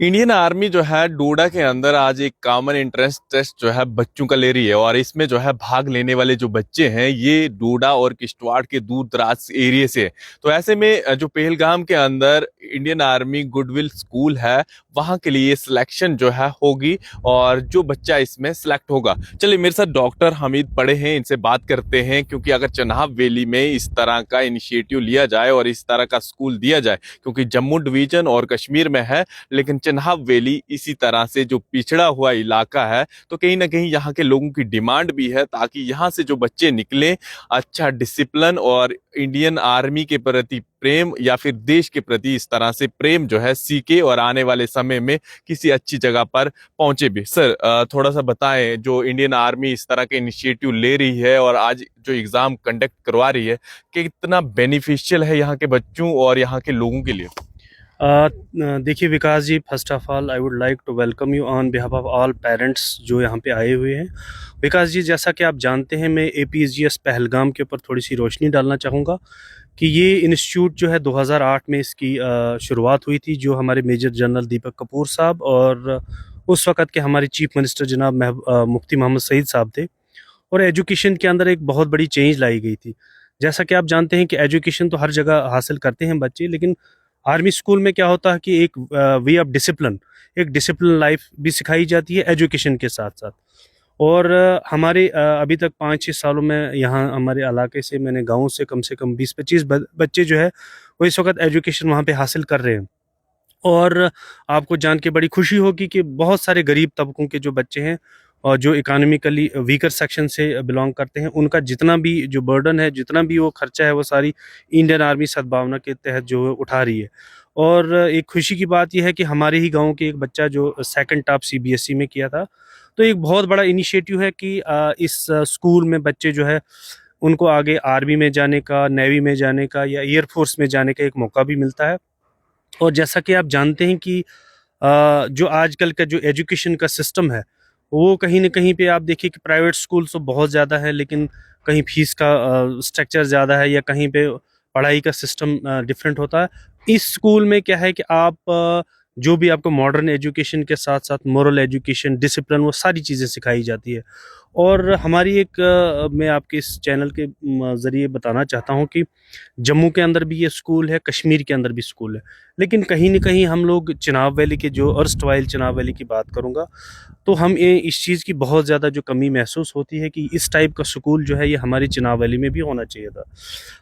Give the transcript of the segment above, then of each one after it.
Indian army जो है डोडा के अंदर आज एक कॉमन एंट्रेंस टेस्ट जो है बच्चों का ले रही है। और इसमें जो है भाग लेने वाले जो बच्चे हैं ये डोडा और किश्तवाड़ के दूर दराज एरिया से हैं। तो ऐसे में जो पहलगाम के अंदर इंडियन आर्मी गुडविल स्कूल है वहां के लिए सिलेक्शन जो है होगी और जो बच्चा इसमें सिलेक्ट होगा। चलिए मेरे साथ डॉक्टर हमीद पड़े हैं, इनसे बात करते हैं। क्योंकि अगर चनाब वैली में इस तरह का इनिशिएटिव लिया जाए और इस तरह का स्कूल दिया जाए, क्योंकि जम्मू डिवीजन और कश्मीर में है लेकिन चिन्हाब वैली इसी तरह से जो पिछड़ा हुआ इलाका है, तो कहीं ना कहीं यहाँ के लोगों की डिमांड भी है ताकि यहाँ से जो बच्चे निकले अच्छा डिसिप्लिन और इंडियन आर्मी के प्रति प्रेम या फिर देश के प्रति इस तरह से प्रेम जो है सीखे और आने वाले समय में किसी अच्छी जगह पर पहुंचे भी। सर थोड़ा सा बताएं, जो इंडियन आर्मी इस तरह के इनिशिएटिव ले रही है और आज जो एग्जाम कंडक्ट करवा रही है, कि कितना बेनिफिशियल है यहाँ के बच्चों और यहाँ के लोगों के लिए। देखिए Vikas ji, first of all I would like to welcome you on behalf of all parents जो यहाँ पे आए हुए हैं। विकास जी, जैसा कि आप जानते हैं, मैं APSGS पहलगाम के ऊपर थोड़ी सी रोशनी डालना चाहूँगा कि ये इंस्टीट्यूट जो है 2008 में इसकी शुरुआत हुई थी, जो हमारे मेजर जनरल दीपक कपूर साहब और उस वक़्त के हमारे चीफ मिनिस्टर जनाब मुफ्ती मोहम्मद सईद साहब थे। और एजुकेशन के अंदर एक बहुत बड़ी चेंज लाई गई थी। जैसा कि आप जानते हैं कि एजुकेशन तो हर जगह हासिल करते हैं बच्चे, लेकिन आर्मी स्कूल में क्या होता है कि एक वे ऑफ डिसिप्लिन, एक डिसिप्लिन लाइफ भी सिखाई जाती है एजुकेशन के साथ साथ। और हमारे अभी तक 5-6 सालों में यहाँ हमारे इलाके से, मैंने गाँव से कम 20-25 बच्चे जो है वो इस वक्त एजुकेशन वहाँ पे हासिल कर रहे हैं। और आपको जान के बड़ी खुशी होगी कि बहुत सारे गरीब तबकों के जो बच्चे हैं और जो इकोनॉमिकली वीकर सेक्शन से बिलोंग करते हैं, उनका जितना भी जो बर्डन है, जितना भी वो खर्चा है, वो सारी इंडियन आर्मी सद्भावना के तहत जो है उठा रही है। और एक खुशी की बात यह है कि हमारे ही गांव के एक बच्चा जो सेकंड टॉप CBSE में किया था, तो एक बहुत बड़ा इनिशिएटिव है कि इस स्कूल में बच्चे जो है उनको आगे आर्मी में जाने का, नेवी में जाने का या एयरफोर्स में जाने का एक मौका भी मिलता है। और जैसा कि आप जानते हैं कि जो आजकल का जो एजुकेशन का सिस्टम है, वो कहीं न कहीं पे आप देखिए कि प्राइवेट स्कूल तो बहुत ज़्यादा है, लेकिन कहीं फीस का स्ट्रक्चर ज़्यादा है या कहीं पे पढ़ाई का सिस्टम डिफरेंट होता है। इस स्कूल में क्या है कि आप जो भी आपको मॉडर्न एजुकेशन के साथ-साथ मोरल एजुकेशन, डिसिप्लिन, वो सारी चीज़ें सिखाई जाती है। और हमारी एक मैं आपके इस चैनल के ज़रिए बताना चाहता हूँ कि जम्मू के अंदर भी ये स्कूल है, कश्मीर के अंदर भी स्कूल है। लेकिन कहीं न कहीं हम लोग चिनाब वैली के, जो अर्स्टवाइल चिनाब वैली की बात करूँगा, तो हम ये इस चीज़ की बहुत ज़्यादा जो कमी महसूस होती है कि इस टाइप का स्कूल जो है ये हमारी चिनाब वैली में भी होना चाहिए था।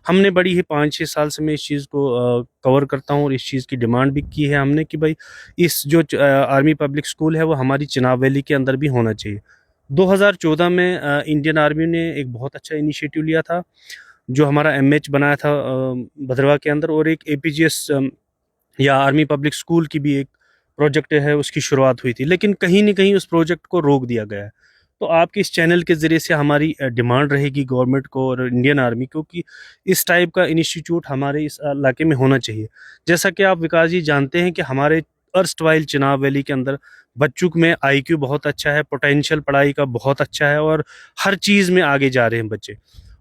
हमने बड़ी ही 5-6 साल से मैं इस चीज़ को कवर करता हूँ और इस चीज़ की डिमांड भी की है हमने कि भाई इस जो आर्मी पब्लिक स्कूल है वो हमारी चिनाब वैली के अंदर भी होना चाहिए। 2014 में इंडियन आर्मी ने एक बहुत अच्छा इनिशिएटिव लिया था, जो हमारा MH बनाया था भद्रवाह के अंदर, और एक APGS या आर्मी पब्लिक स्कूल की भी एक प्रोजेक्ट है, उसकी शुरुआत हुई थी, लेकिन कहीं न कहीं उस प्रोजेक्ट को रोक दिया गया है। तो आपके इस चैनल के ज़रिए से हमारी डिमांड रहेगी गवर्नमेंट को और इंडियन आर्मी को कि इस टाइप का इंस्टीट्यूट हमारे इस इलाके में होना चाहिए। जैसा कि आप विकास जी जानते हैं कि हमारे अर्स्टवाइल चिनाब वैली के अंदर बच्चों में IQ बहुत अच्छा है, पोटेंशियल पढ़ाई का बहुत अच्छा है और हर चीज़ में आगे जा रहे हैं बच्चे।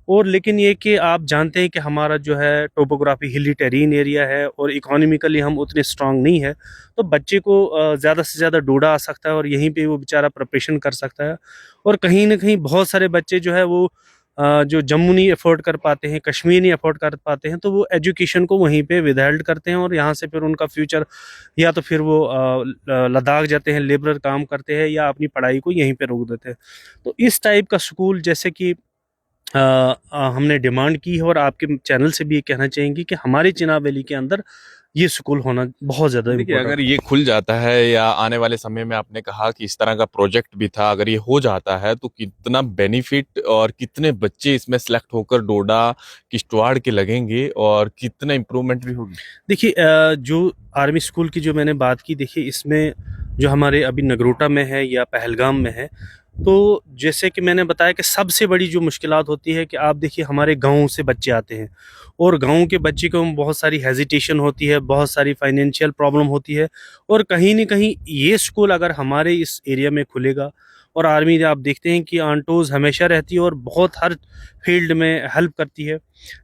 और लेकिन ये कि आप जानते हैं कि हमारा जो है टोपोग्राफी हिली टेरीन एरिया है और इकोनॉमिकली हम उतने स्ट्रांग नहीं है, तो बच्चे को ज़्यादा से ज़्यादा डोडा आ सकता है और यहीं पे वो बेचारा प्रिपरेशन कर सकता है। और कहीं न कहीं बहुत सारे बच्चे जो है वो जो जम्मू नहीं अफोर्ड कर पाते हैं, कश्मीर नहीं अफोर्ड कर पाते हैं, तो वो एजुकेशन को वहीं पे विदहेल्ड करते हैं और यहाँ से फिर उनका फ्यूचर, या तो फिर वो लद्दाख जाते हैं, लेबरर काम करते हैं, या अपनी पढ़ाई को यहीं पे रोक देते हैं। तो इस टाइप का स्कूल जैसे कि हमने डिमांड की है और आपके चैनल से भी ये कहना चाहेंगे कि हमारे चिनाब वैली के अंदर ये स्कूल होना बहुत ज़्यादा देखिए इम्पोर्टेंट अगर है। ये खुल जाता है या आने वाले समय में आपने कहा कि इस तरह का प्रोजेक्ट भी था, अगर ये हो जाता है तो कितना बेनिफिट और कितने बच्चे इसमें सेलेक्ट होकर डोडा किश्तवाड़ के लगेंगे और कितना इम्प्रूवमेंट भी होगी। देखिए जो आर्मी स्कूल की जो मैंने बात की, देखिए इसमें जो हमारे अभी नगरोटा में है या पहलगाम में है, तो जैसे कि मैंने बताया कि सबसे बड़ी जो मुश्किलात होती है कि आप देखिए हमारे गाँव से बच्चे आते हैं और गाँव के बच्चे को बहुत सारी हेजिटेशन होती है, बहुत सारी फाइनेंशियल प्रॉब्लम होती है। और कहीं न कहीं ये स्कूल अगर हमारे इस एरिया में खुलेगा, और आर्मी आप देखते हैं कि आंटोज़ हमेशा रहती है और बहुत हर फील्ड में हेल्प करती है।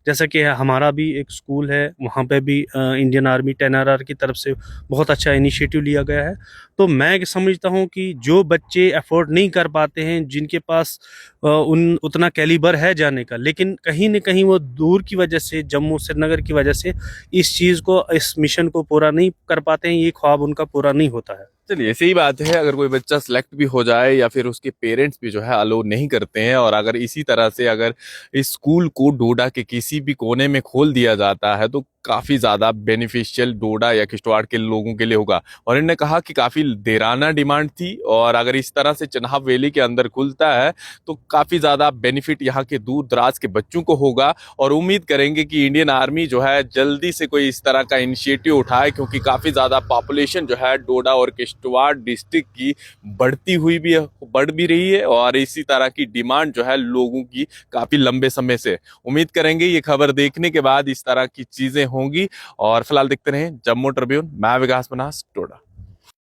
जैसा कि हमारा भी एक स्कूल है, वहाँ पे भी इंडियन आर्मी 10 RR की तरफ से बहुत अच्छा इनिशिएटिव लिया गया है। तो मैं समझता हूँ कि जो बच्चे अफोर्ड नहीं कर पाते हैं, जिनके पास उन उतना कैलिबर है जाने का, लेकिन कहीं न कहीं वो दूर की वजह से, जम्मू श्रीनगर की वजह से इस चीज़ को, इस मिशन को पूरा नहीं कर पाते हैं, ये ख्वाब उनका पूरा नहीं होता है। चलिए सही बात है, अगर कोई बच्चा सेलेक्ट भी हो जाए या फिर उसके पेरेंट्स भी जो है अलो नहीं करते हैं, और अगर इसी तरह से अगर इस स्कूल को डोडा के किसी भी कोने में खोल दिया जाता है तो काफी ज्यादा बेनिफिशियल डोडा या किश्तवाड़ के लोगों के लिए होगा। और इन्होंने कहा कि काफी देराना डिमांड थी, और अगर इस तरह से चिनाब वैली के अंदर खुलता है तो काफी ज्यादा बेनिफिट यहाँ के दूर दराज के बच्चों को होगा। और उम्मीद करेंगे कि इंडियन आर्मी जो है जल्दी से कोई इस तरह का इनिशिएटिव उठाए, क्योंकि काफी ज्यादा पॉपुलेशन जो है डोडा और किश्तवाड़ डिस्ट्रिक्ट की बढ़ती हुई भी बढ़ भी रही है, और इसी तरह की डिमांड जो है लोगों की काफी लंबे समय से। उम्मीद करेंगे ये खबर देखने के बाद इस तरह की चीजें होंगी। और फिलहाल देखते रहें जम्मू ट्रिब्यून। मैं विकास मनास, डोडा।